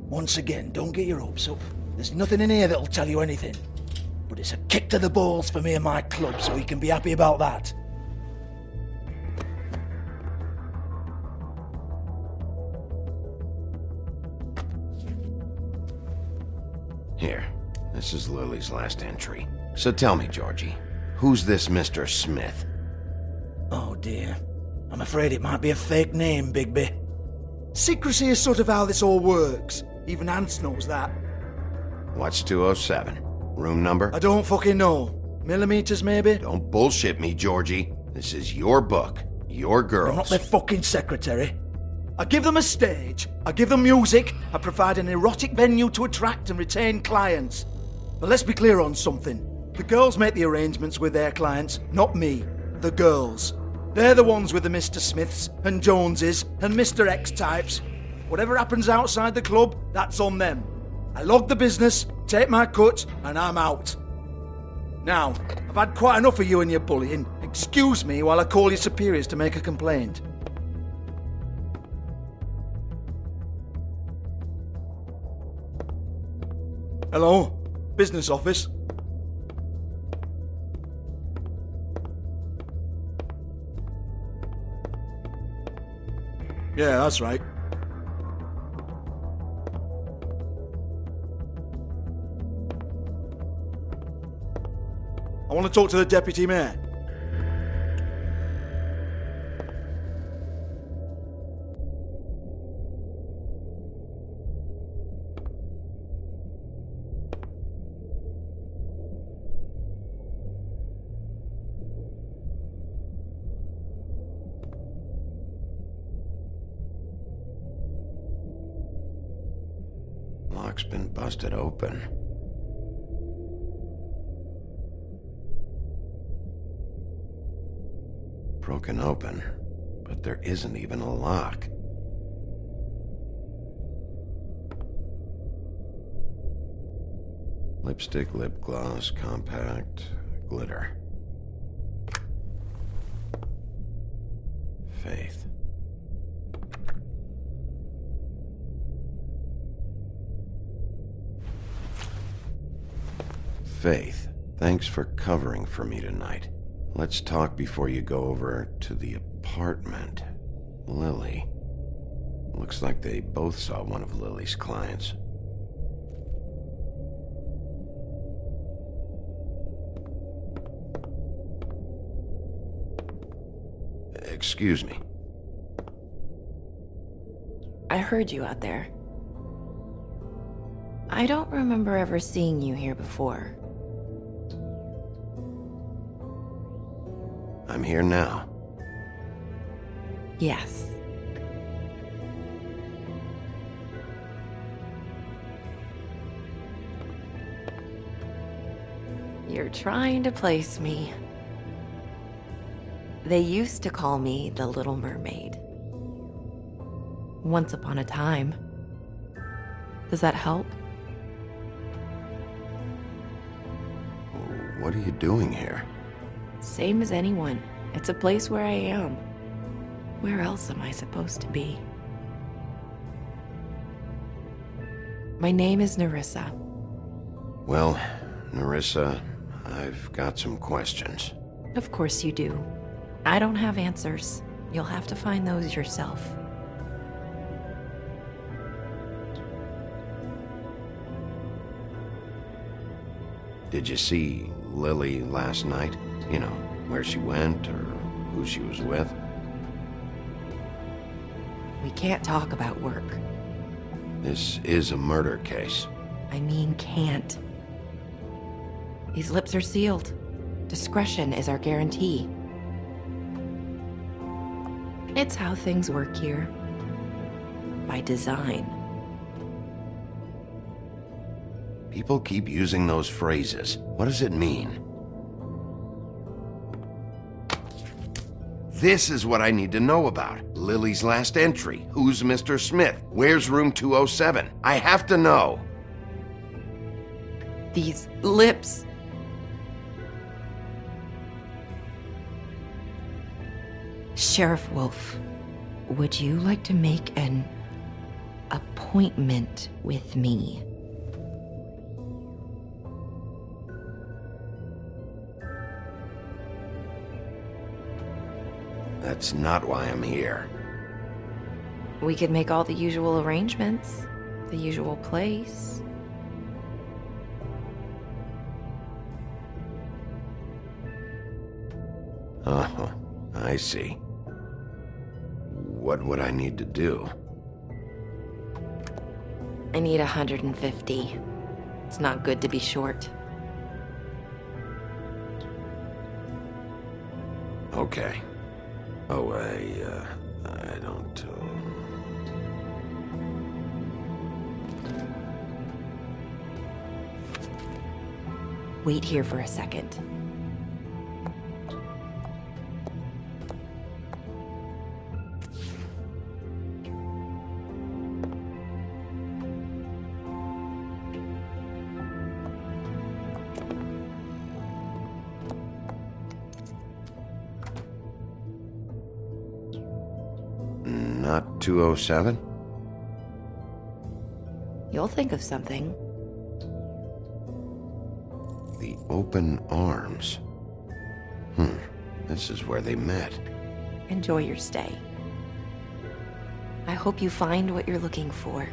Once again, don't get your hopes up. There's nothing in here that'll tell you anything. But it's a kick to the balls for me and my club, so you can be happy about that. Here, this is Lily's last entry. So tell me, Georgie, who's this Mr. Smith? Oh dear. I'm afraid it might be a fake name, Bigby. Secrecy is sort of how this all works. Even Ants knows that. What's 207? Room number? I don't fucking know. Millimeters, maybe? Don't bullshit me, Georgie. This is your book. Your girls. I'm not their fucking secretary. I give them a stage, I give them music, I provide an erotic venue to attract and retain clients. But let's be clear on something. The girls make the arrangements with their clients, not me. The girls. They're the ones with the Mr. Smiths and Joneses and Mr. X types. Whatever happens outside the club, that's on them. I log the business, take my cut, and I'm out. Now, I've had quite enough of you and your bullying. Excuse me while I call your superiors to make a complaint. Hello? Business office? Yeah, that's right. I want to talk to the deputy mayor. Lock's been busted open. Broken open, but there isn't even a lock. Lipstick, lip gloss, compact, glitter. Faith. Faith, thanks for covering for me tonight. Let's talk before you go over to the apartment. Lily. Looks like they both saw one of Lily's clients. Excuse me. I heard you out there. I don't remember ever seeing you here before. I'm here now. Yes. You're trying to place me. They used to call me the Little Mermaid. Once upon a time. Does that help? What are you doing here? Same as anyone. It's a place where I am. Where else am I supposed to be? My name is Nerissa. Well, Nerissa, I've got some questions. Of course you do. I don't have answers. You'll have to find those yourself. Did you see Lily last night? You know, where she went or who she was with? We can't talk about work. This is a murder case. I mean can't. These lips are sealed. Discretion is our guarantee. It's how things work here. By design. People keep using those phrases. What does it mean? This is what I need to know about. Lily's last entry. Who's Mr. Smith? Where's room 207? I have to know. These lips. Sheriff Wolf, would you like to make an appointment with me. That's not why I'm here. We could make all the usual arrangements, the usual place. Oh, I see. What would I need to do? I need 150. It's not good to be short. Okay. Oh, I don't, Wait here for a second. Not 207? You'll think of something. The Open Arms. This is where they met. Enjoy your stay. I hope you find what you're looking for.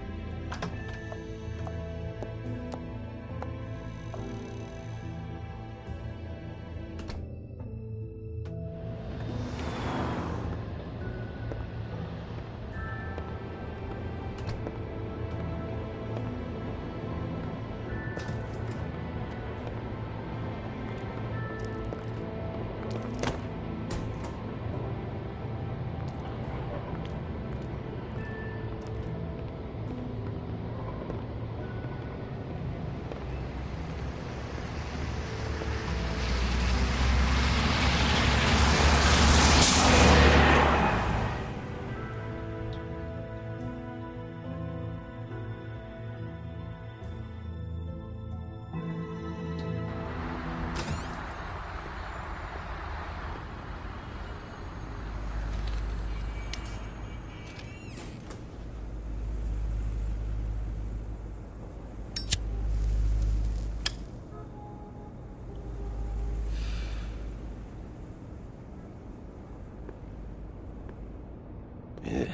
This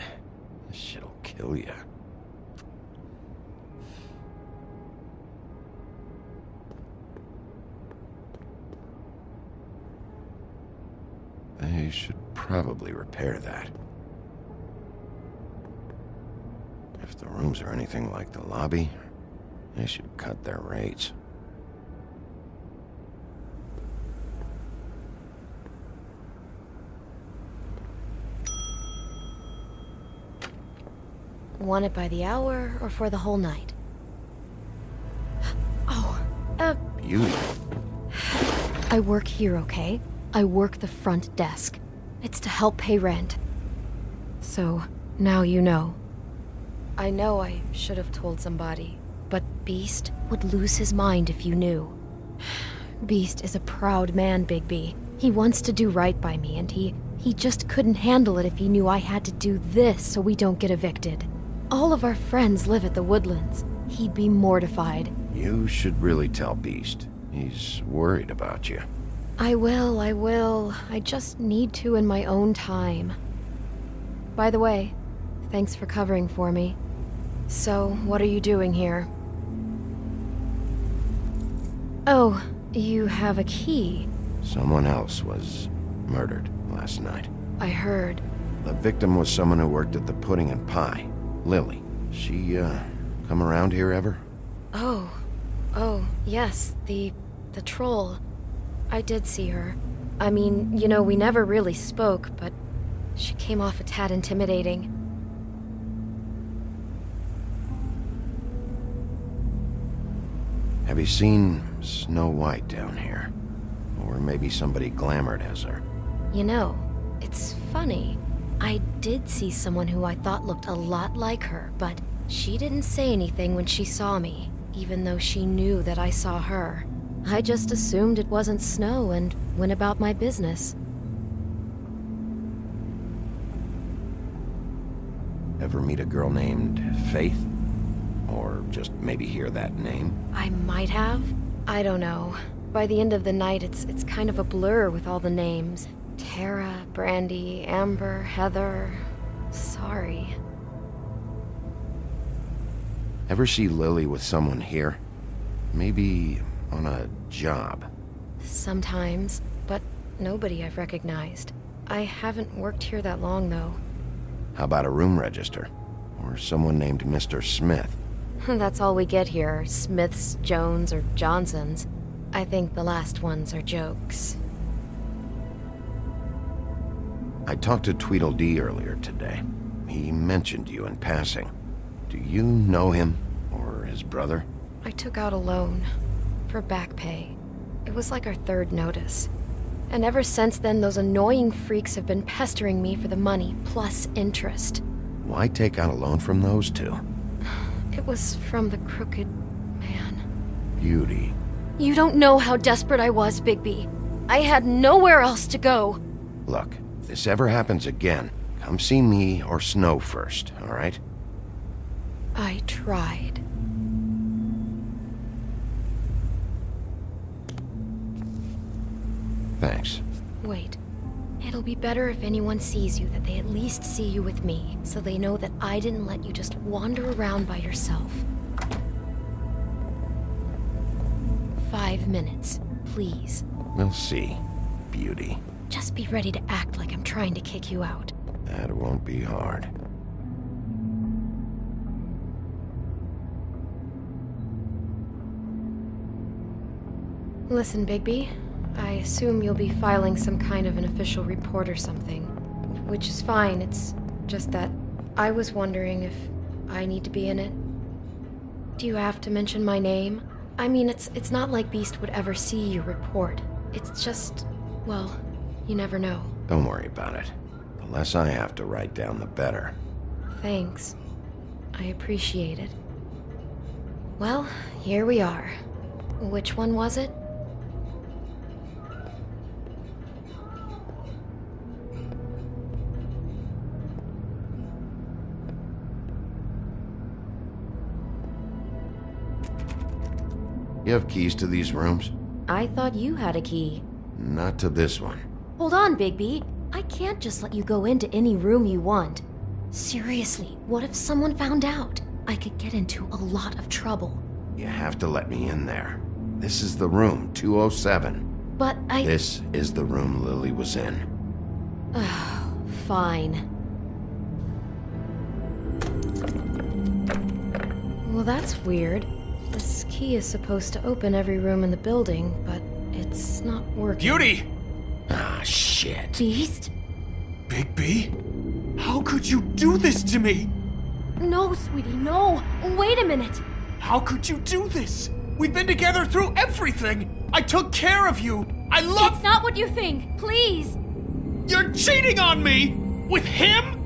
shit'll kill ya. They should probably repair that. If the rooms are anything like the lobby, they should cut their rates. Want it by the hour or for the whole night? Beauty. I work here, okay? I work the front desk. It's to help pay rent. So, now you know. I know I should have told somebody, but Beast would lose his mind if you knew. Beast is a proud man, Bigby. He wants to do right by me, and he just couldn't handle it if he knew I had to do this so we don't get evicted. All of our friends live at the Woodlands. He'd be mortified. You should really tell Beast. He's worried about you. I will. I just need to in my own time. By the way, thanks for covering for me. So, what are you doing here? Oh, you have a key. Someone else was murdered last night. I heard. The victim was someone who worked at the Pudding and Pie. Lily. She, come around here ever? Oh, yes, the troll. I did see her. I mean, you know, we never really spoke, but she came off a tad intimidating. Have you seen Snow White down here? Or maybe somebody glamored as her? You know, it's funny. I did see someone who I thought looked a lot like her, but she didn't say anything when she saw me, even though she knew that I saw her. I just assumed it wasn't Snow and went about my business. Ever meet a girl named Faith? Or just maybe hear that name? I might have. I don't know. By the end of the night, it's kind of a blur with all the names. Tara, Brandy, Amber, Heather. Sorry. Ever see Lily with someone here? Maybe on a job? Sometimes, but nobody I've recognized. I haven't worked here that long, though. How about a room register? Or someone named Mr. Smith? That's all we get here, Smiths, Jones, or Johnsons. I think the last ones are jokes. I talked to Tweedledee earlier today. He mentioned you in passing. Do you know him? Or his brother? I took out a loan for back pay. It was like our third notice. And ever since then, those annoying freaks have been pestering me for the money, plus interest. Why take out a loan from those two? It was from the crooked man. Beauty. You don't know how desperate I was, Bigby. I had nowhere else to go. Look, if this ever happens again, come see me or Snow first, all right? I tried. Thanks. Wait. It'll be better if anyone sees you that they at least see you with me, so they know that I didn't let you just wander around by yourself. 5 minutes, please. We'll see, Beauty. Just be ready to act like I'm trying to kick you out. That won't be hard. Listen, Bigby. I assume you'll be filing some kind of an official report or something. Which is fine, it's just that I was wondering if I need to be in it. Do you have to mention my name? I mean, it's not like Beast would ever see your report. It's just, well, you never know. Don't worry about it. The less I have to write down, the better. Thanks. I appreciate it. Well, here we are. Which one was it? You have keys to these rooms? I thought you had a key. Not to this one. Hold on, Bigby. I can't just let you go into any room you want. Seriously, what if someone found out? I could get into a lot of trouble. You have to let me in there. This is the room, 207. But This is the room Lily was in. Fine. Well, that's weird. This key is supposed to open every room in the building, but it's not working. Beauty! Ah, shit. Beast? Bigby? How could you do this to me? No, sweetie, no. Wait a minute. How could you do this? We've been together through everything. I took care of you. I love... It's not what you think. Please. You're cheating on me! With him?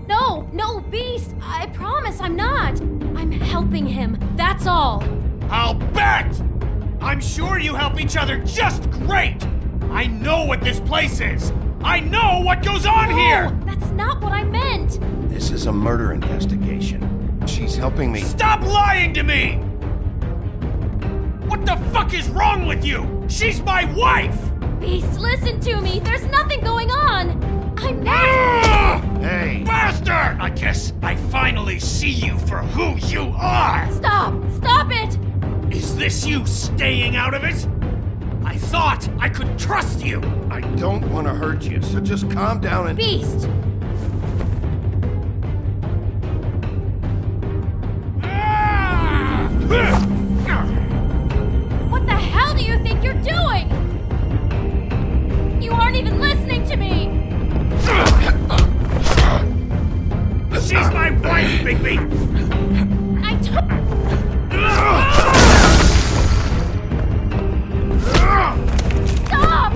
No, Beast. I promise I'm not. I'm helping him. That's all. I'll bet! I'm sure you help each other just great! I know what this place is! I know what goes on here! That's not what I meant. This is a murder investigation. She's helping me. Stop lying to me! What the fuck is wrong with you? She's my wife! Beast, listen to me. There's nothing going on. I'm not. Ah! Hey! Bastard! I guess I finally see you for who you are! Stop it. Is this you staying out of it? I thought I could trust you! I don't want to hurt you, so just calm down and... Beast. What the hell do you think you're doing? You aren't even listening to me. She's my wife, Bigby! I took... Stop!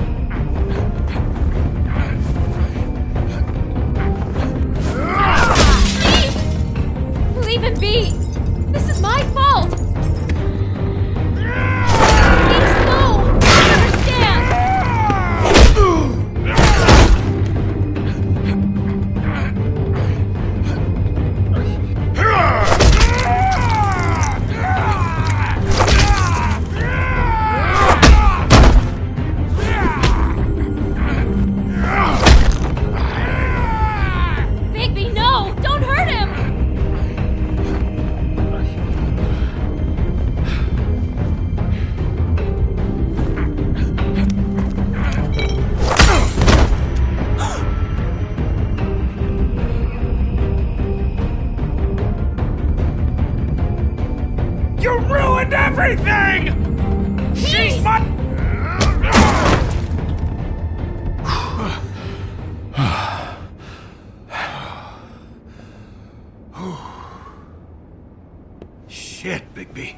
Shit, Bigby.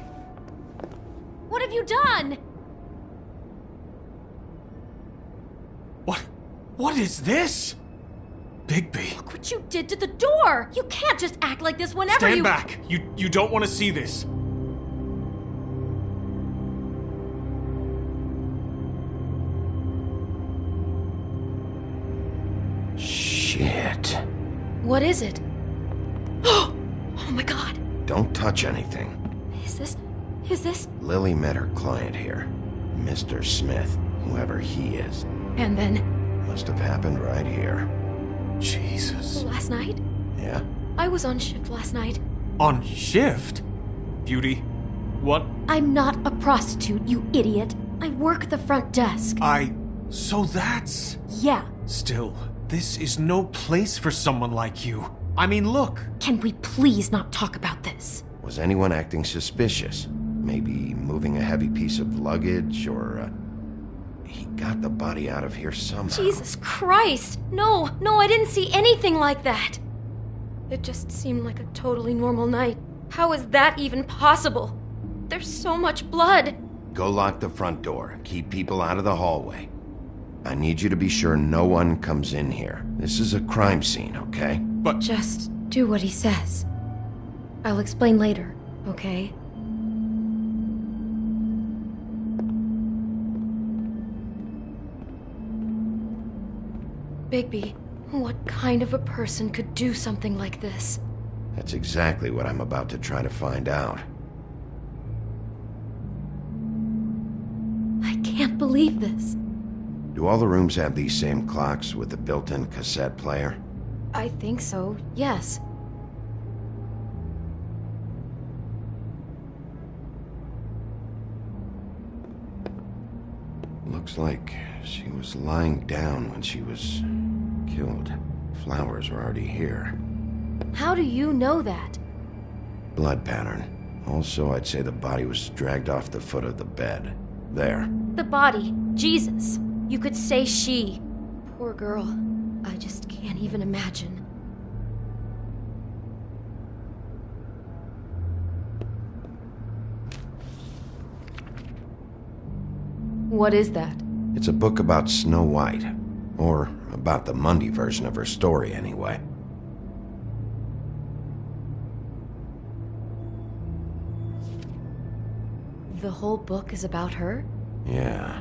What have you done? What is this? Bigby. Look what you did to the door! You can't just act like this whenever Stand you- back! You don't want to see this. Shit. What is it? Oh my god! Don't touch anything. Is this... Lily met her client here. Mr. Smith, whoever he is. And then, Must have happened right here. Jesus. last night? Yeah? I was on shift last night. On shift? Beauty, what? I'm not a prostitute, you idiot. I work the front desk. So that's... Yeah. Still, this is no place for someone like you. I mean, look. Can we please not talk about this? Was anyone acting suspicious? Maybe moving a heavy piece of luggage, or, he got the body out of here somehow. Jesus Christ! No, I didn't see anything like that! It just seemed like a totally normal night. How is that even possible? There's so much blood! Go lock the front door. Keep people out of the hallway. I need you to be sure no one comes in here. This is a crime scene, okay? But... Just do what he says. I'll explain later, okay? Bigby, what kind of a person could do something like this? That's exactly what I'm about to try to find out. I can't believe this. Do all the rooms have these same clocks with the built-in cassette player? I think so, yes. Looks like she was lying down when she was killed. Flowers were already here. How do you know that? Blood pattern. Also, I'd say the body was dragged off the foot of the bed. There. The body. Jesus. You could say she. Poor girl. I just can't even imagine. What is that? It's a book about Snow White. Or about the Mundy version of her story, anyway. The whole book is about her? Yeah.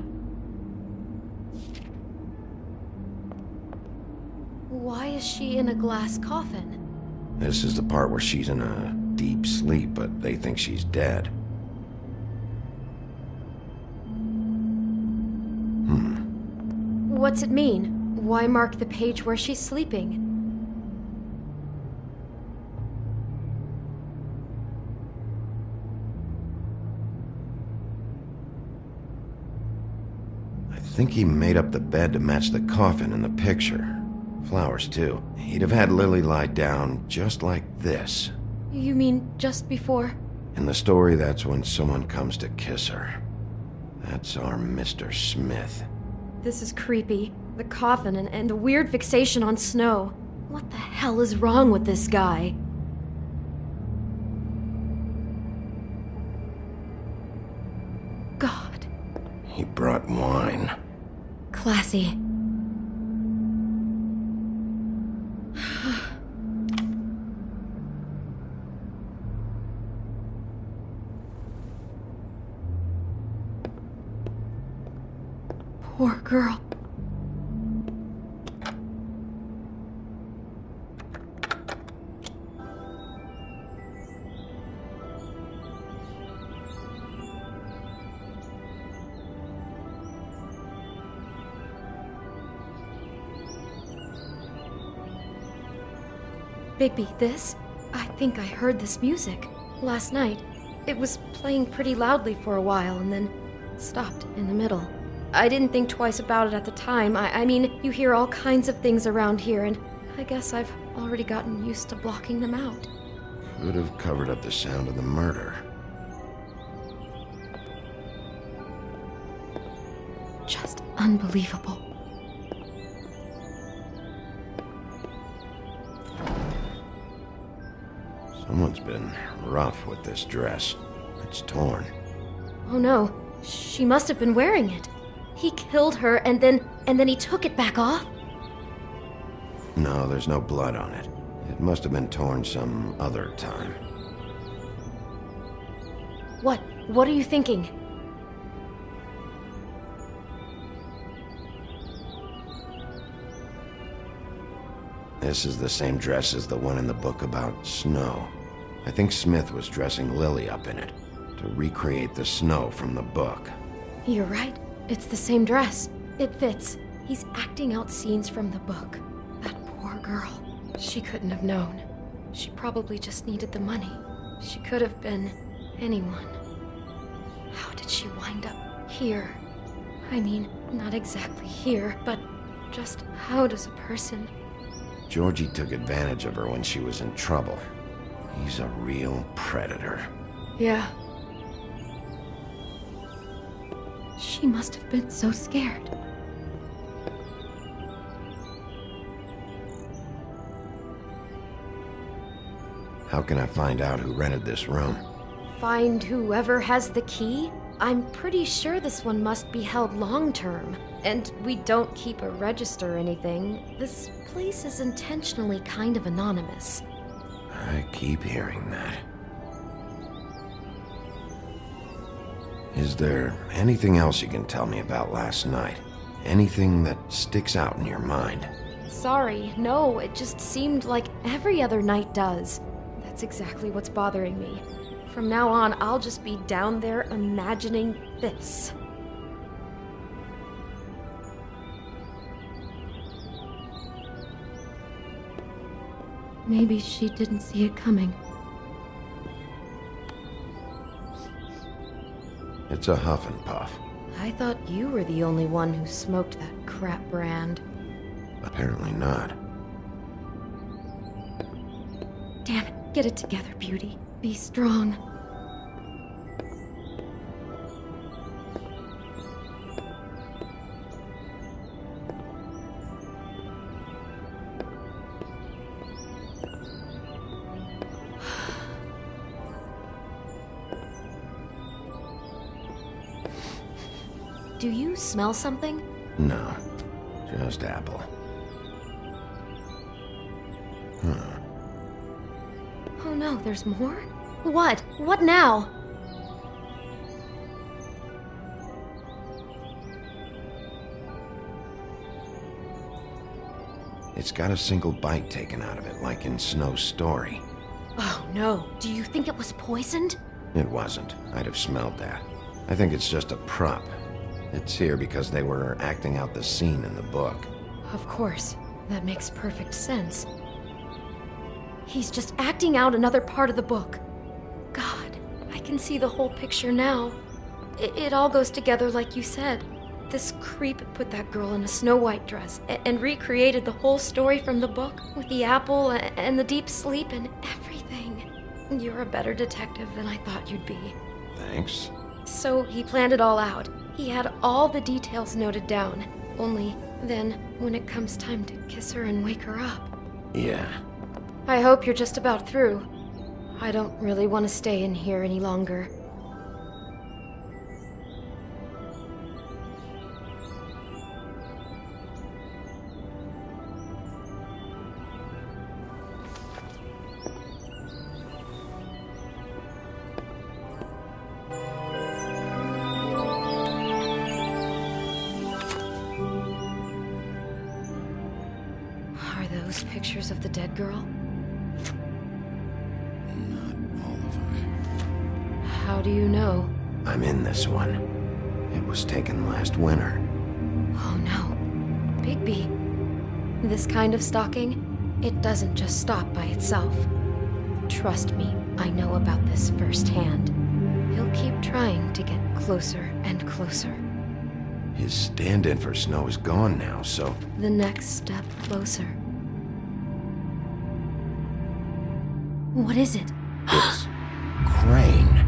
Why is she in a glass coffin? This is the part where she's in a deep sleep, but they think she's dead. What's it mean? Why mark the page where she's sleeping? I think he made up the bed to match the coffin in the picture. Flowers, too. He'd have had Lily lie down just like this. You mean just before? In the story, that's when someone comes to kiss her. That's our Mr. Smith. This is creepy. The coffin and the weird fixation on Snow. What the hell is wrong with this guy? God. He brought wine. Classy. Poor girl. Bigby, this? I think I heard this music last night. It was playing pretty loudly for a while and then stopped in the middle. I didn't think twice about it at the time. I mean, you hear all kinds of things around here, and I guess I've already gotten used to blocking them out. Could have covered up the sound of the murder. Just unbelievable. Someone's been rough with this dress. It's torn. Oh no, she must have been wearing it. He killed her and then he took it back off? No, there's no blood on it. It must have been torn some other time. What are you thinking? This is the same dress as the one in the book about snow. I think Smith was dressing Lily up in it to recreate the snow from the book. You're right. It's the same dress. It fits. He's acting out scenes from the book. That poor girl. She couldn't have known. She probably just needed the money. She could have been anyone. How did she wind up here? I mean, not exactly here, but just how does a person... Georgie took advantage of her when she was in trouble. He's a real predator. Yeah. She must have been so scared. How can I find out who rented this room? Find whoever has the key? I'm pretty sure this one must be held long-term. And we don't keep a register or anything. This place is intentionally kind of anonymous. I keep hearing that. Is there anything else you can tell me about last night? Anything that sticks out in your mind? Sorry, no, it just seemed like every other night does. That's exactly what's bothering me. From now on, I'll just be down there imagining this. Maybe she didn't see it coming. It's a huff and puff. I thought you were the only one who smoked that crap brand. Apparently not. Damn it, get it together, Beauty. Be strong. Do you smell something? No, just apple. Oh no, there's more? What? What now? It's got a single bite taken out of it, like in Snow's story. Oh no, do you think it was poisoned? It wasn't. I'd have smelled that. I think it's just a prop. It's here because they were acting out the scene in the book. Of course, that makes perfect sense. He's just acting out another part of the book. God, I can see the whole picture now. It all goes together like you said. This creep put that girl in a Snow White dress and recreated the whole story from the book with the apple and the deep sleep and everything. You're a better detective than I thought you'd be. Thanks. So he planned it all out. He had all the details noted down. Only then, when it comes time to kiss her and wake her up. Yeah. I hope you're just about through. I don't really want to stay in here any longer. Are those pictures of the dead girl? Not all of them. How do you know? I'm in this one. It was taken last winter. Oh no. Bigby. This kind of stalking, it doesn't just stop by itself. Trust me, I know about this firsthand. He'll keep trying to get closer and closer. His stand-in for Snow is gone now, so... The next step closer. What is it? It's... Crane.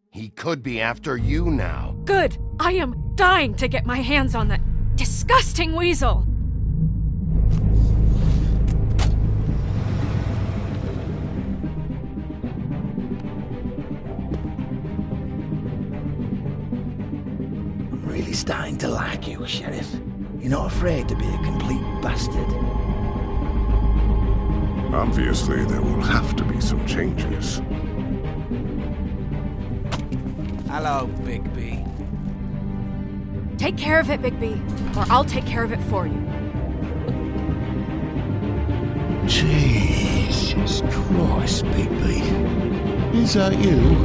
He could be after you now. Good! I am dying to get my hands on that disgusting weasel! I'm really starting to like you, Sheriff. You're not afraid to be a complete bastard. Obviously, there will have to be some changes. Hello, Bigby. Take care of it, Bigby, or I'll take care of it for you. Jesus Christ, Bigby. Is that you?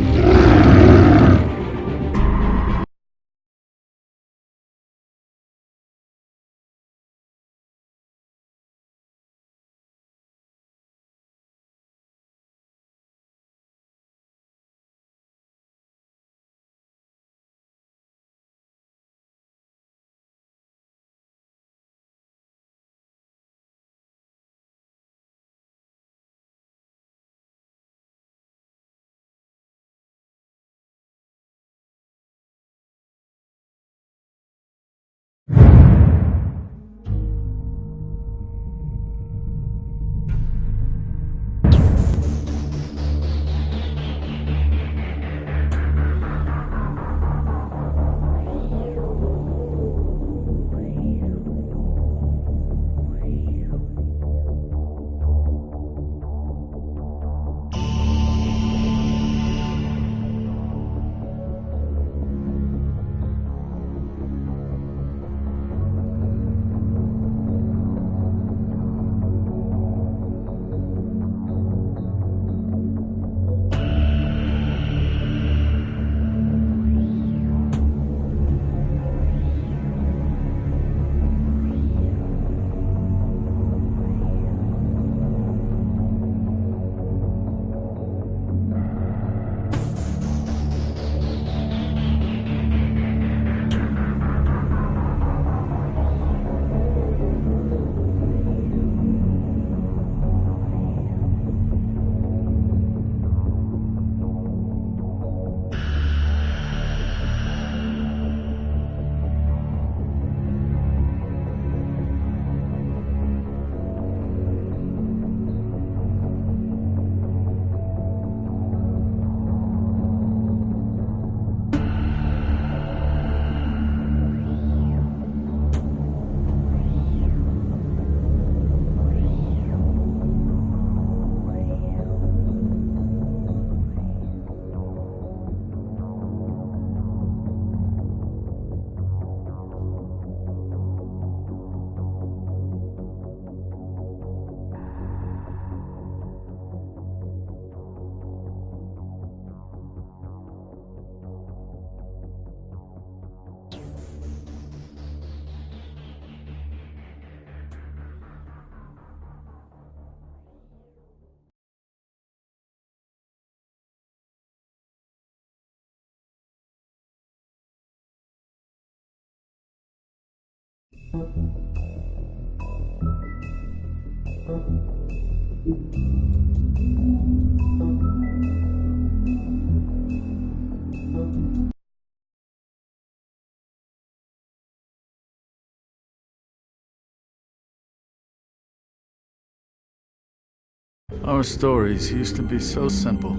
Our stories used to be so simple.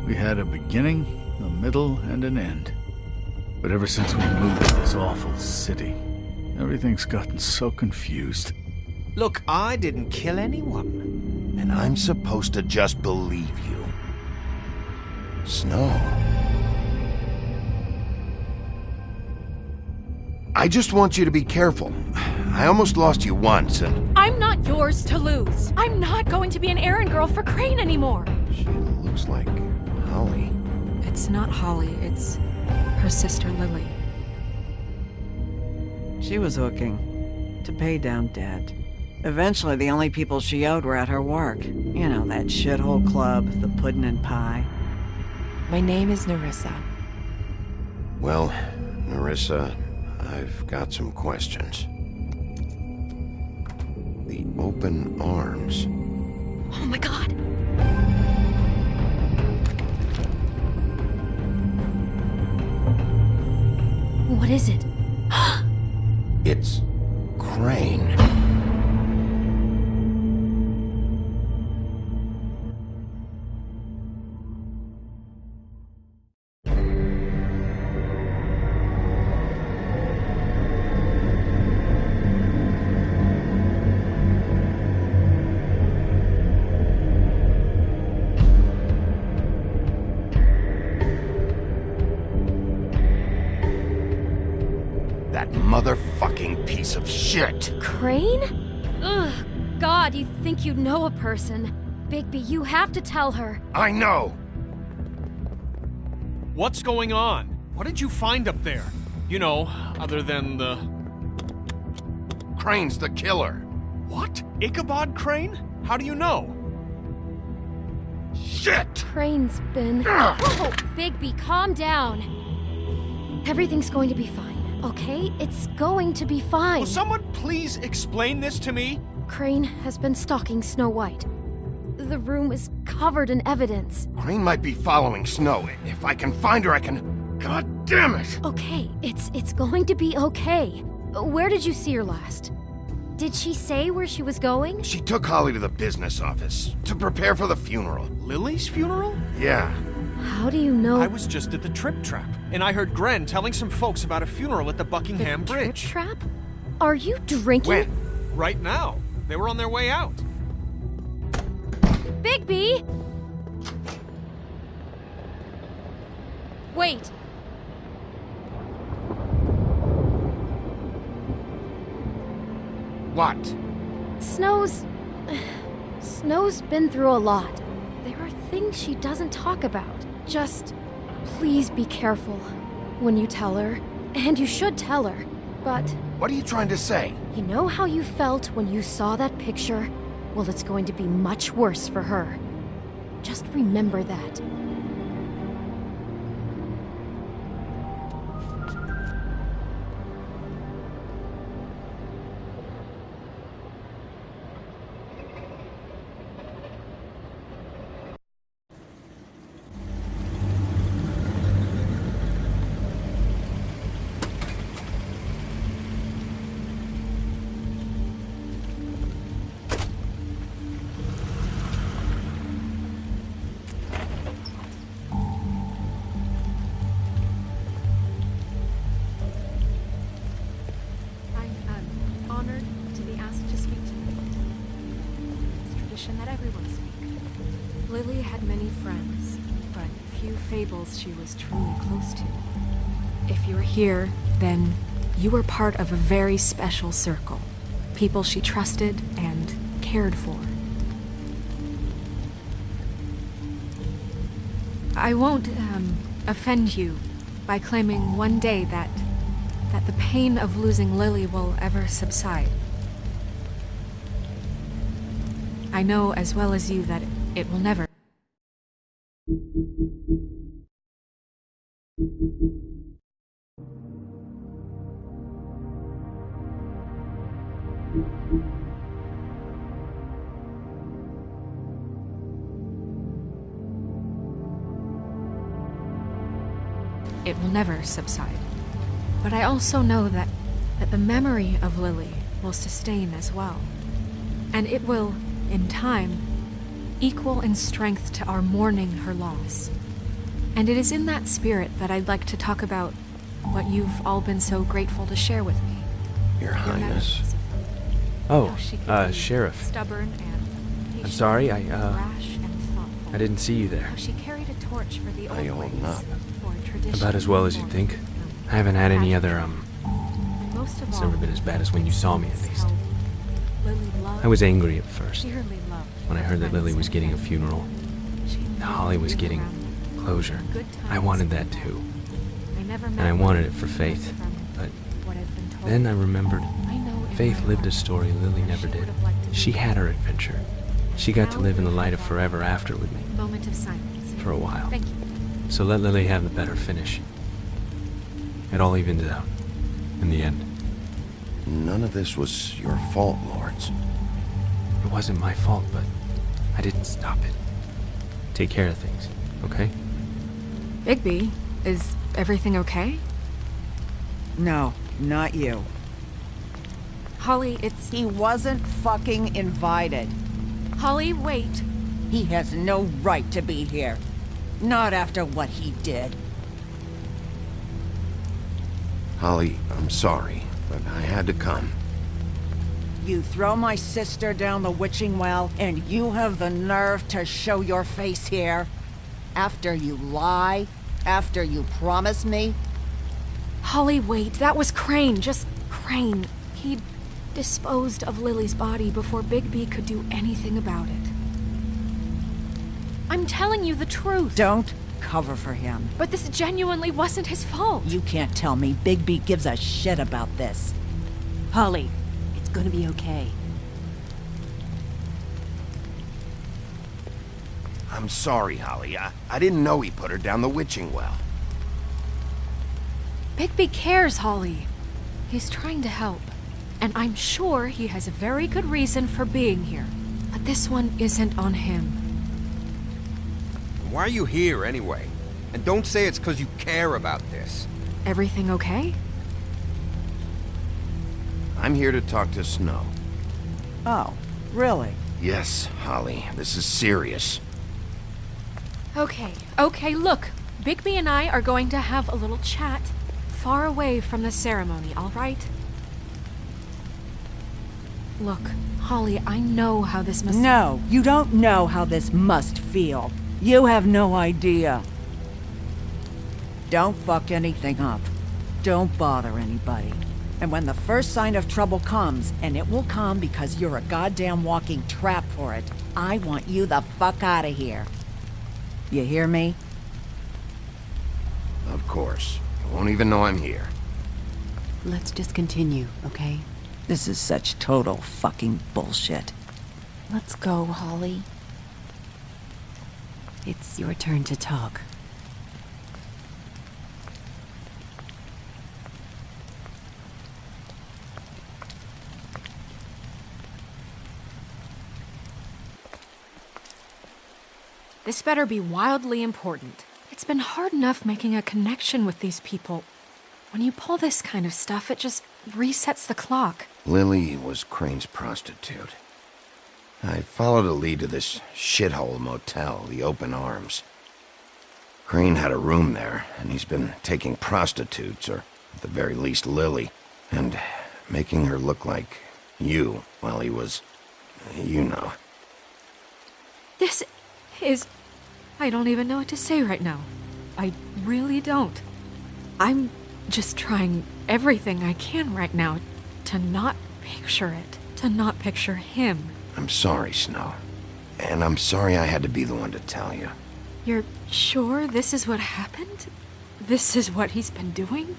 We had a beginning, a middle, and an end. But ever since we moved to this awful city, everything's gotten so confused. Look, I didn't kill anyone. And I'm supposed to just believe you. Snow. I just want you to be careful. I almost lost you once, and... I'm not yours to lose. I'm not going to be an errand girl for Crane anymore. She looks like Holly. It's not Holly, it's her sister Lily. She was hooking to pay down debt. Eventually, the only people she owed were at her work. You know, that shithole club, the Puddin' and Pie. My name is Nerissa. Well, Nerissa, I've got some questions. The open arms. Oh my god! is it? It's Crane. That motherfucking piece of shit! Crane? Ugh, God, you'd think you'd know a person. Bigby, you have to tell her. I know! What's going on? What did you find up there? You know, other than the... Crane's the killer. What? Ichabod Crane? How do you know? Shit! Crane's been... Whoa, Bigby, calm down. Everything's going to be fine, okay? It's going to be fine. Will someone please explain this to me? Crane has been stalking Snow White. The room is covered in evidence. Crane might be following Snow. If I can find her, I can... God damn it! Okay, it's going to be okay. Where did you see her last? Did she say where she was going? She took Holly to the business office to prepare for the funeral. Lily's funeral? Yeah. How do you know? I was just at the Trip Trap, and I heard Gren telling some folks about a funeral at the Buckingham the Bridge. Trip Trap? Are you drinking? When? Right now. They were on their way out. Bigby! Wait. What? Snow's been through a lot. There are things she doesn't talk about. Just please be careful when you tell her. And you should tell her. But What are you trying to say? you know how you felt when you saw that picture? Well, it's going to be much worse for her. Just remember that. I'm honored to be asked to speak tonight. It's tradition that everyone speak. Lily had many friends, but few fables she was truly close to. If you're here, then you were part of a very special circle. People she trusted and cared for. I won't, offend you by claiming one day that the pain of losing Lily will ever subside. I know as well as you that it will never. It will never subside. But I also know that the memory of Lily will sustain as well. And it will, in time, equal in strength to our mourning her loss. And it is in that spirit that I'd like to talk about what you've all been so grateful to share with me. Your Your Highness. memories of her. Oh, How she could be Sheriff. Stubborn and patient, sorry, rash and thoughtful. I didn't see you there. How she carried a torch for the Are old you ways, holding up? for tradition About as well as you'd think. I haven't had any other, And most of it's all, never been as bad as when you saw me, at is least. how Lily loved, I was angry at first, dearly loved when I heard that friends Lily was and getting a family. funeral. She knew Holly was you were getting around. closure. Good I times wanted that and bad. too. I never And met I wanted Lily it for because Faith, from but what I've been told. then I remembered I know in Faith my lived a heart story Lily that never she did. would have liked to She be had her there. adventure. She got to Now live in the we light of have forever after with me, Moment of silence. for a while. Thank you. So let Lily have the better finish. It all evens out, in the end. None of this was your fault, Lords. It wasn't my fault, but I didn't stop it. Take care of things, okay? Bigby, is everything okay? No, not you. Holly, it's... He wasn't fucking invited. Holly, wait. He has no right to be here. Not after what he did. Holly, I'm sorry, but I had to come. You throw my sister down the witching well, and you have the nerve to show your face here? After you lie? After you promise me? Holly, wait. That was Crane. Just Crane. He disposed of Lily's body before Bigby could do anything about it. I'm telling you the truth. Don't cover for him. But this genuinely wasn't his fault. You can't tell me Bigby gives a shit about this. Holly, it's gonna be okay. I'm sorry, Holly. I didn't know he put her down the witching well. Bigby cares, Holly. He's trying to help. And I'm sure he has a very good reason for being here. But this one isn't on him. Why are you here, anyway? And don't say it's because you care about this. Everything okay? I'm here to talk to Snow. Oh, really? Yes, Holly, this is serious. Okay, look. Bigby and I are going to have a little chat far away from the ceremony, all right? Look, Holly, I know how this must... No, you don't know how this must feel. You have no idea. Don't fuck anything up. Don't bother anybody. And when the first sign of trouble comes, and it will come because you're a goddamn walking trap for it, I want you the fuck out of here. You hear me? Of course. You won't even know I'm here. Let's just continue, okay? This is such total fucking bullshit. Let's go, Holly. It's your turn to talk. This better be wildly important. It's been hard enough making a connection with these people. When you pull this kind of stuff, it just resets the clock. Lily was Crane's prostitute. I followed a lead to this shithole motel, the Open Arms. Crane had a room there, and he's been taking prostitutes, or at the very least Lily, and making her look like you while he was... you know. This is... I don't even know what to say right now. I really don't. I'm just trying everything I can right now to not picture it, to not picture him. I'm sorry, Snow. And I'm sorry I had to be the one to tell you. You're sure this is what happened? This is what he's been doing?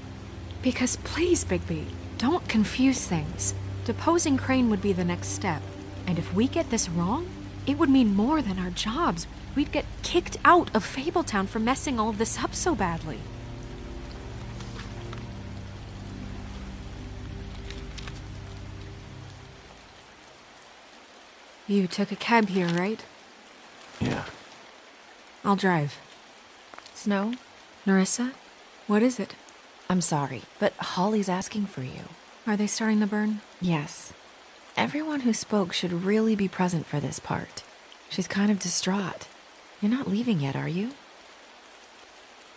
Because please, Bigby, don't confuse things. Deposing Crane would be the next step. And if we get this wrong, it would mean more than our jobs. We'd get kicked out of Fabletown for messing all of this up so badly. You took a cab here, right? Yeah. I'll drive. Snow? Nerissa? What is it? I'm sorry, but Holly's asking for you. Are they starting the burn? Yes. Everyone who spoke should really be present for this part. She's kind of distraught. You're not leaving yet, are you?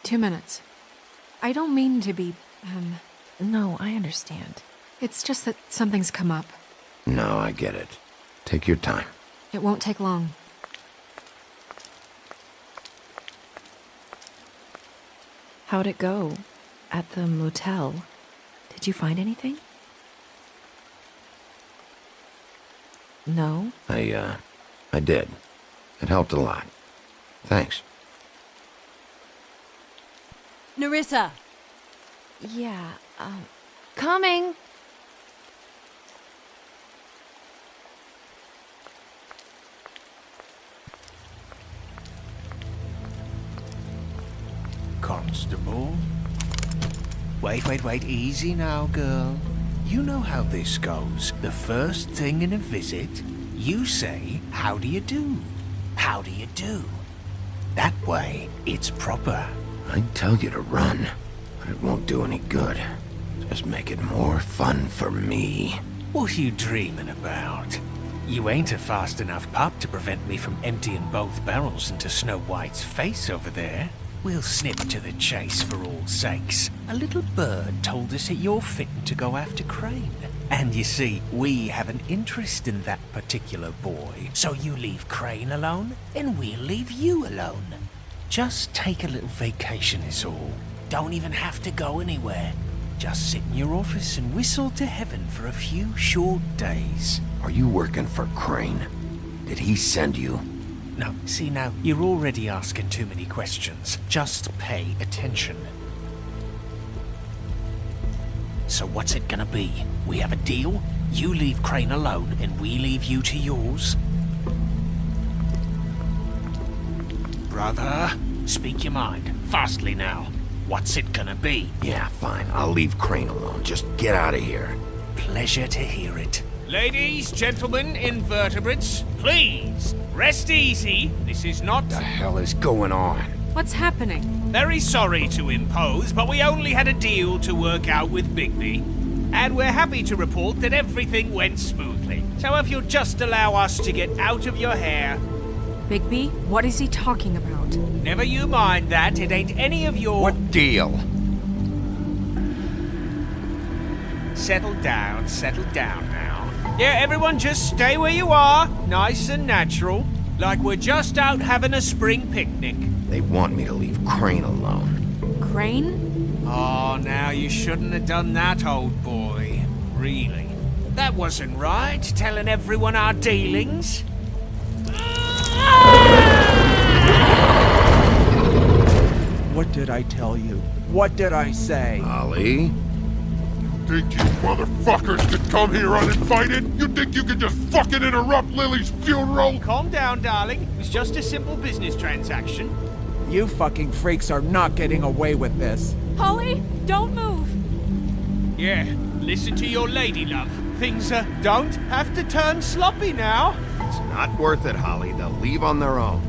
2 minutes. I don't mean to be, No, I understand. It's just that something's come up. No, I get it. Take your time. It won't take long. How'd it go? At the motel? Did you find anything? No? I did. It helped a lot. Thanks. Nerissa! Yeah, coming! Constable? Wait, easy now, girl. You know how this goes. The first thing in a visit, you say, how do you do? How do you do? That way, it's proper. I'd tell you to run, but it won't do any good. Just make it more fun for me. What are you dreaming about? You ain't a fast enough pup to prevent me from emptying both barrels into Snow White's face over there. We'll snip to the chase for all sakes. A little bird told us that you're fitting to go after Crane. And you see, we have an interest in that particular boy. So you leave Crane alone, and we'll leave you alone. Just take a little vacation is all. Don't even have to go anywhere. Just sit in your office and whistle to heaven for a few short days. Are you working for Crane? Did he send you? No, see now, you're already asking too many questions. Just pay attention. So what's it gonna be? We have a deal? You leave Crane alone, and we leave you to yours? Brother, speak your mind. Fastly now. What's it gonna be? Yeah, fine. I'll leave Crane alone. Just get out of here. Pleasure to hear it. Ladies, gentlemen, invertebrates, please, rest easy. This is not... What the hell is going on? What's happening? Very sorry to impose, but we only had a deal to work out with Bigby. And we're happy to report that everything went smoothly. So if you'll just allow us to get out of your hair... Bigby, what is he talking about? Never you mind that, it ain't any of your... What deal? Settle down now. Yeah, everyone just stay where you are, nice and natural, like we're just out having a spring picnic. They want me to leave Crane alone. Crane? Oh, now you shouldn't have done that, old boy. Really. That wasn't right, telling everyone our dealings. What did I tell you? What did I say? Ollie? Think you motherfuckers could come here uninvited? You think you can just fucking interrupt Lily's funeral? Calm down, darling. It was just a simple business transaction. You fucking freaks are not getting away with this. Holly, don't move! Yeah, listen to your lady, love. Things don't have to turn sloppy now. It's not worth it, Holly. They'll leave on their own.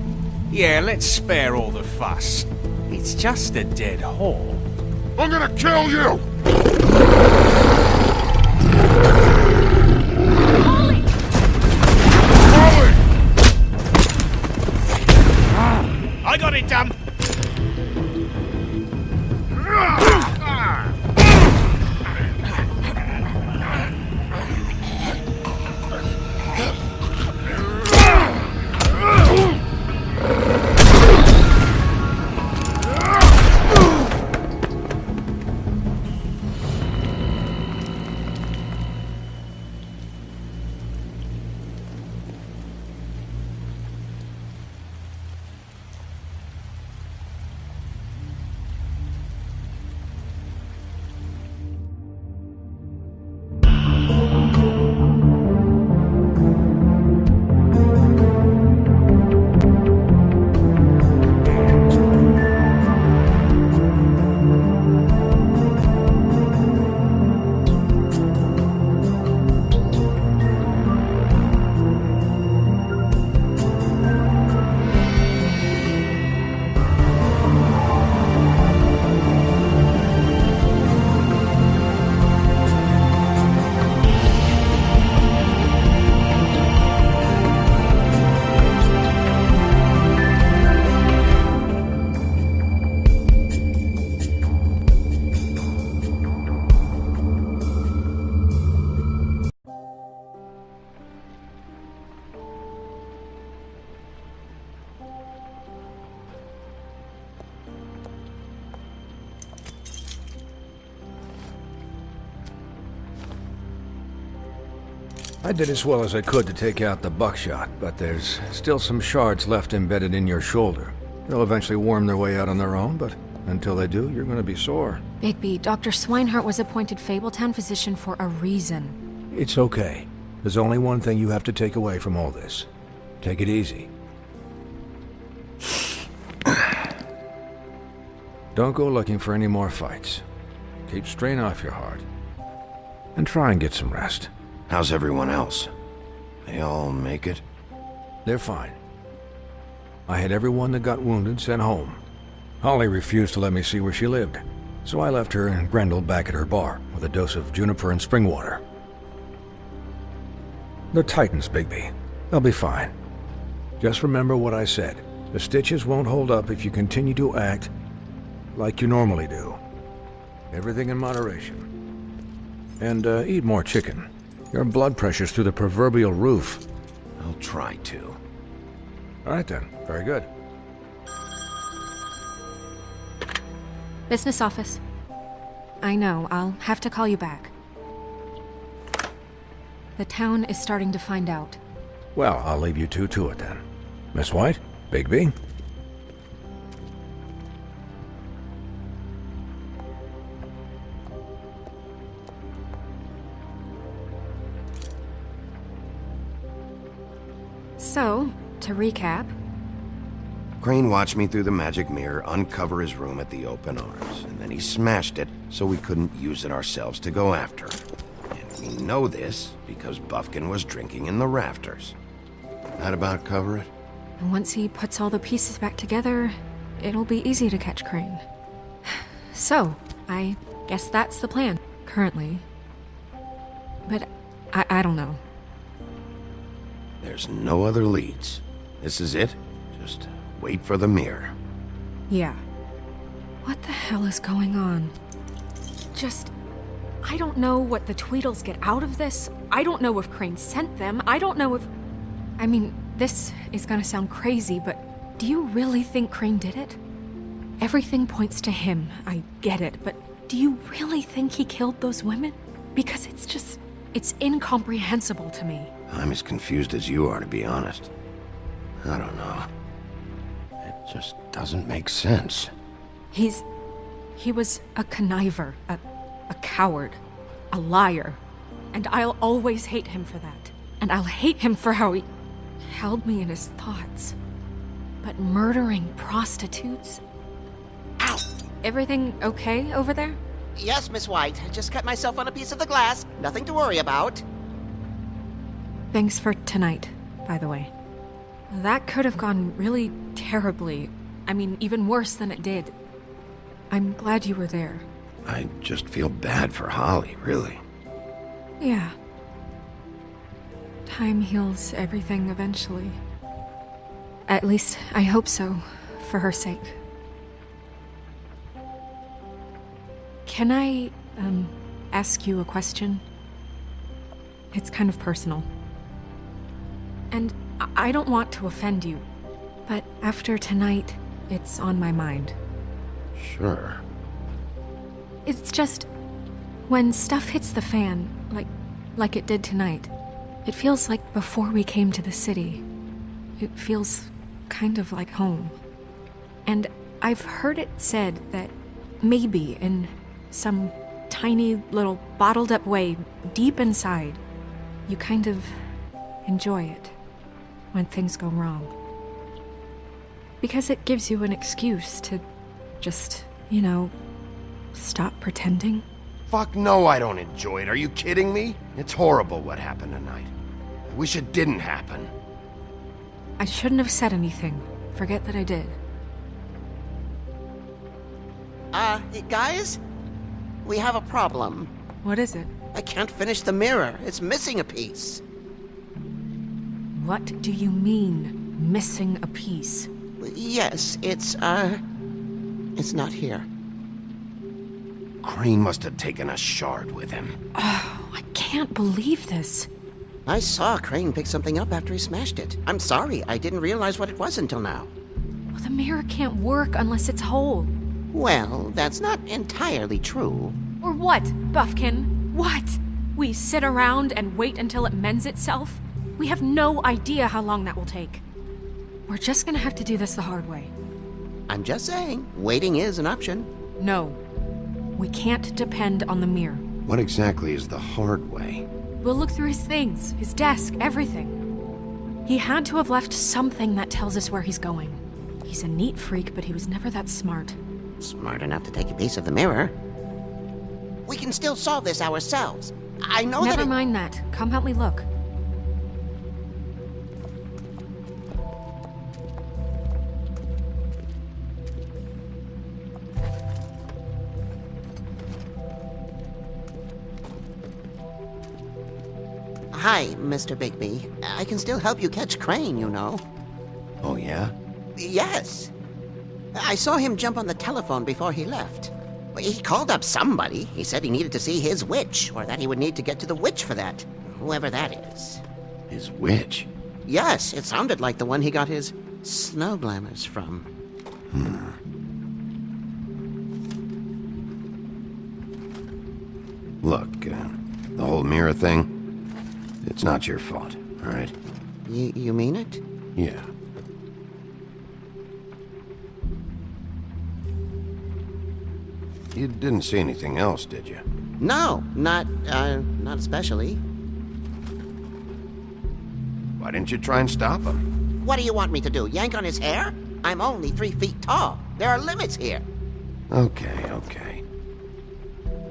Yeah, let's spare all the fuss. It's just a dead whore. I'm gonna kill you! Holly! Holly! I got it, damn! I did as well as I could to take out the buckshot, but there's still some shards left embedded in your shoulder. They'll eventually worm their way out on their own, but until they do, you're going to be sore. Bigby, Dr. Swinehart was appointed Fabletown physician for a reason. It's okay. There's only one thing you have to take away from all this. Take it easy. Don't go looking for any more fights. Keep strain off your heart. And try and get some rest. How's everyone else? They all make it? They're fine. I had everyone that got wounded sent home. Holly refused to let me see where she lived. So I left her and Grendel back at her bar with a dose of juniper and spring water. They're Titans, Bigby. They'll be fine. Just remember what I said. The stitches won't hold up if you continue to act like you normally do. Everything in moderation. And eat more chicken. Your blood pressure's through the proverbial roof. I'll try to. All right then. Very good. Business office. I know, I'll have to call you back. The town is starting to find out. Well, I'll leave you two to it then. Miss White, Bigby. So, to recap, Crane watched me through the magic mirror uncover his room at the Open Arms, and then he smashed it so we couldn't use it ourselves to go after him. And we know this because Buffkin was drinking in the rafters. That about cover it? and once he puts all the pieces back together, it'll be easy to catch Crane. So, I guess that's the plan, currently. But I don't know. There's no other leads. This is it. Just wait for the mirror. Yeah. What the hell is going on? I don't know what the Tweedles get out of this. I don't know if Crane sent them. I don't know if... I mean, this is gonna sound crazy, but do you really think Crane did it? Everything points to him, I get it, but do you really think he killed those women? Because it's incomprehensible to me. I'm as confused as you are, to be honest. I don't know. It just doesn't make sense. He was a conniver, a coward, a liar. And I'll always hate him for that. And I'll hate him for how he held me in his thoughts. But murdering prostitutes? Ow! Everything okay over there? Yes, Miss White. I just cut myself on a piece of the glass. Nothing to worry about. Thanks for tonight, by the way. That could have gone really terribly. I mean, even worse than it did. I'm glad you were there. I just feel bad for Holly, really. Yeah. Time heals everything eventually. At least, I hope so, for her sake. Can I, ask you a question? It's kind of personal. And I don't want to offend you, but after tonight, it's on my mind. Sure. It's just, when stuff hits the fan, like it did tonight, it feels like before we came to the city. It feels kind of like home. And I've heard it said that maybe in some tiny little bottled up way deep inside, you kind of enjoy it when things go wrong. Because it gives you an excuse to just, stop pretending. Fuck no, I don't enjoy it. Are you kidding me? It's horrible what happened tonight. I wish it didn't happen. I shouldn't have said anything. Forget that I did. Guys? We have a problem. What is it? I can't finish the mirror. It's missing a piece. What do you mean, missing a piece? Yes, it's not here. Crane must have taken a shard with him. Oh, I can't believe this. I saw Crane pick something up after he smashed it. I'm sorry, I didn't realize what it was until now. Well, the mirror can't work unless it's whole. Well, that's not entirely true. Or what, Buffkin? What? We sit around and wait until it mends itself? We have no idea how long that will take. We're just gonna have to do this the hard way. I'm just saying, waiting is an option. No. We can't depend on the mirror. What exactly is the hard way? We'll look through his things, his desk, everything. He had to have left something that tells us where he's going. He's a neat freak, but he was never that smart. Smart enough to take a piece of the mirror. We can still solve this ourselves. I know Never mind that. Come help me look. Hi, Mr. Bigby. I can still help you catch Crane, you know. Oh, yeah? Yes. I saw him jump on the telephone before he left. He called up somebody. He said he needed to see his witch, or that he would need to get to the witch for that. Whoever that is. His witch? Yes, it sounded like the one he got his snow glamours from. Look, the whole mirror thing, it's not your fault, all right? You mean it? Yeah. You didn't see anything else, did you? No, not especially. Why didn't you try and stop him? What do you want me to do, yank on his hair? I'm only 3 feet tall. There are limits here. Okay.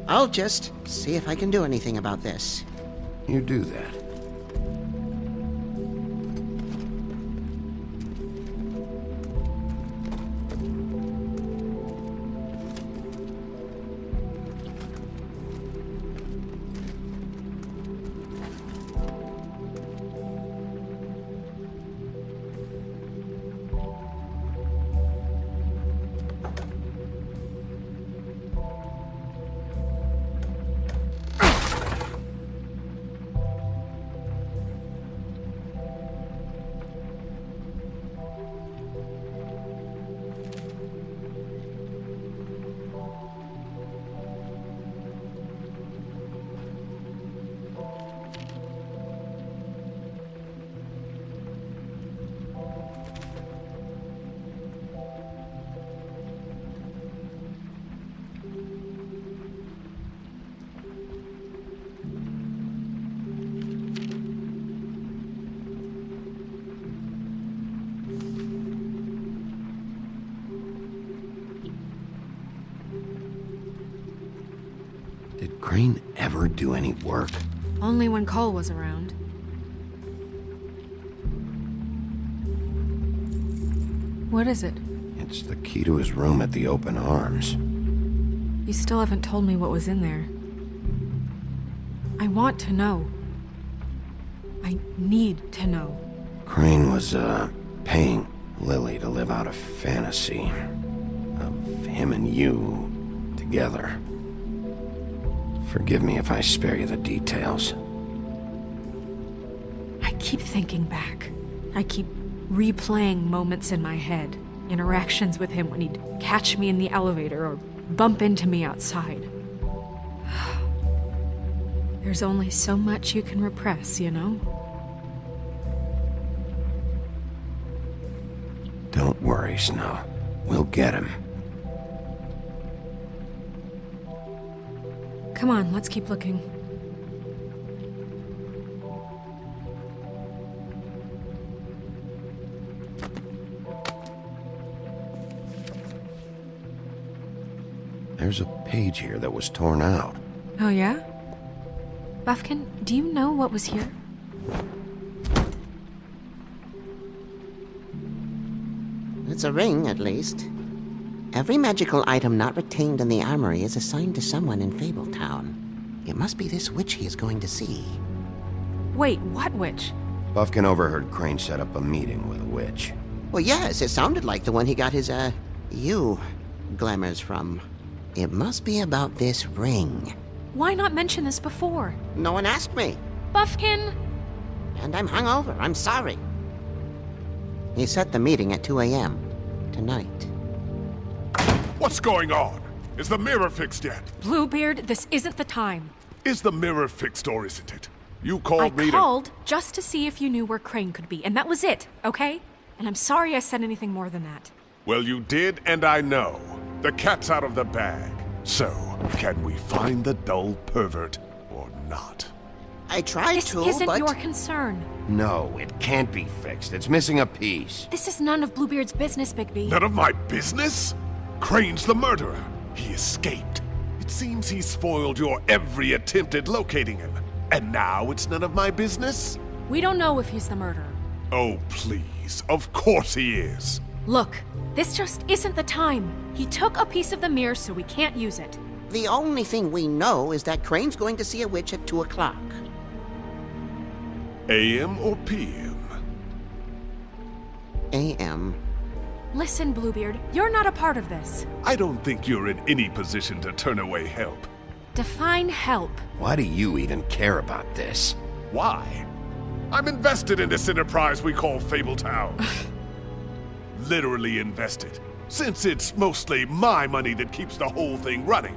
I'll just see if I can do anything about this. You do that. Did Crane ever do any work? Only when Cole was around. What is it? It's the key to his room at the Open Arms. You still haven't told me what was in there. I want to know. I need to know. Crane was, paying Lily to live out a fantasy of him and you together. Forgive me if I spare you the details. I keep thinking back. I keep replaying moments in my head. Interactions with him when he'd catch me in the elevator or bump into me outside. There's only so much you can repress, you know? Don't worry, Snow. We'll get him. Come on, let's keep looking. There's a page here that was torn out. Oh, yeah? Buffkin, do you know what was here? It's a ring, at least. Every magical item not retained in the armory is assigned to someone in Fabletown. It must be this witch he is going to see. Wait, what witch? Buffkin overheard Crane set up a meeting with a witch. Well, yes, it sounded like the one he got his, glamours from. It must be about this ring. Why not mention this before? No one asked me. Buffkin! And I'm hungover. I'm sorry. He set the meeting at 2 a.m. tonight. What's going on? Is the mirror fixed yet? Bluebeard, this isn't the time. Is the mirror fixed or isn't it? You called me I called just to see if you knew where Crane could be, and that was it, okay? And I'm sorry I said anything more than that. Well, you did, and I know. The cat's out of the bag. So, can we find the dull pervert or not? I tried This to, isn't but... your concern. No, it can't be fixed. It's missing a piece. This is none of Bluebeard's business, Bigby. None of my business? Crane's the murderer. He escaped. It seems he spoiled your every attempt at locating him. And now it's none of my business? We don't know if he's the murderer. Oh, please. Of course he is. Look, this just isn't the time. He took a piece of the mirror, so we can't use it. The only thing we know is that Crane's going to see a witch at 2 o'clock. AM or PM? AM. Listen, Bluebeard, you're not a part of this. I don't think you're in any position to turn away help. Define help. Why do you even care about this? Why? I'm invested in this enterprise we call Fabletown. Literally invested, since it's mostly my money that keeps the whole thing running.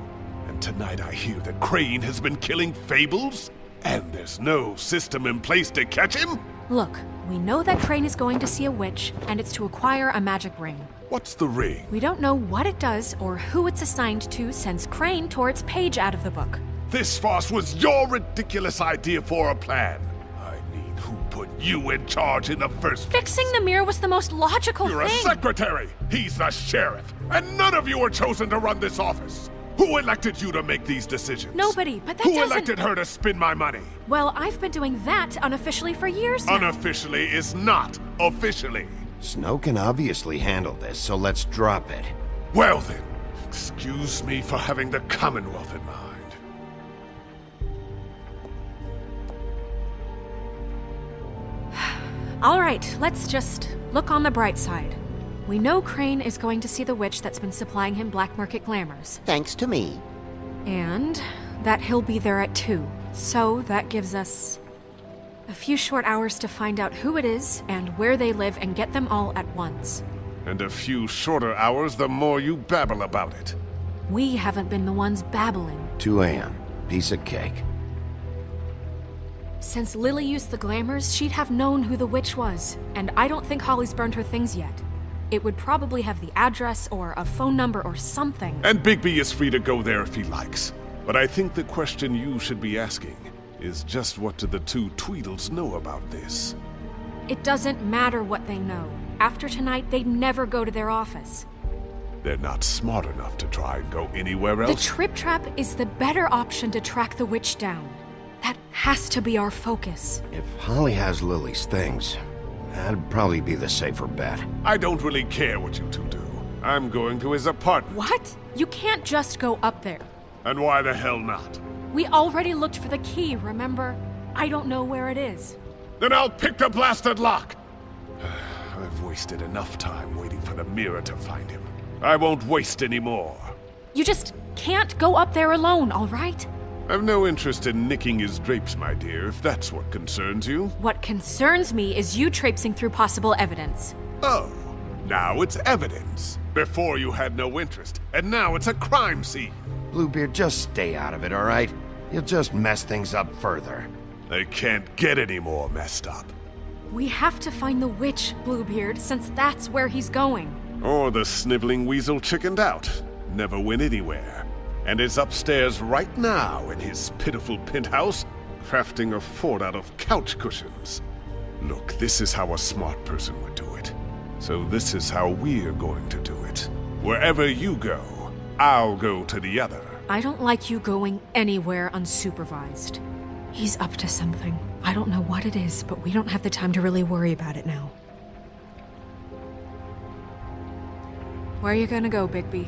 And tonight I hear that Crane has been killing Fables, and there's no system in place to catch him? Look, we know that Crane is going to see a witch, and it's to acquire a magic ring. What's the ring? We don't know what it does or who it's assigned to since Crane tore its page out of the book. This farce was your ridiculous idea for a plan. I mean, who put you in charge in the first place? Fixing the mirror was the most logical You're thing. a secretary! He's the sheriff! And none of you were chosen to run this office! Who elected you to make these decisions? Nobody, but that Who doesn't... elected her to spend my money? Well, I've been doing that unofficially for years now. Unofficially is not officially. Snow can obviously handle this, so let's drop it. Well then, excuse me for having the Commonwealth in mind. All right, let's just look on the bright side. We know Crane is going to see the witch that's been supplying him black market glamours. Thanks to me. And that he'll be there at 2. So that gives us a few short hours to find out who it is and where they live and get them all at once. And a few shorter hours the more you babble about it. We haven't been the ones babbling. 2 a.m. Piece of cake. Since Lily used the glamours, she'd have known who the witch was, and I don't think Holly's burned her things yet. It would probably have the address or a phone number or something. And Bigby is free to go there if he likes. But I think the question you should be asking is just what do the two Tweedles know about this? It doesn't matter what they know. After tonight, they'd never go to their office. They're not smart enough to try and go anywhere The else. Trip Trap is the better option to track the witch down. That has to be our focus. If Holly has Lily's things, that'd probably be the safer bet. I don't really care what you two do. I'm going to his apartment. What? You can't just go up there. And why the hell not? We already looked for the key, remember? I don't know where it is. Then I'll pick the blasted lock! I've wasted enough time waiting for the mirror to find him. I won't waste any more. You just can't go up there alone, all right? I've no interest in nicking his drapes, my dear, if that's what concerns you. What concerns me is you traipsing through possible evidence. Oh, now it's evidence. Before you had no interest, and now it's a crime scene. Bluebeard, just stay out of it, all right? You'll just mess things up further. They can't get any more messed up. We have to find the witch, Bluebeard, since that's where he's going. Or the sniveling weasel chickened out, never went anywhere, and is upstairs right now in his pitiful penthouse, crafting a fort out of couch cushions. Look, this is how a smart person would do it. So this is how we're going to do it. Wherever you go, I'll go to the other. I don't like you going anywhere unsupervised. He's up to something. I don't know what it is, but we don't have the time to really worry about it now. Where are you gonna go, Bigby?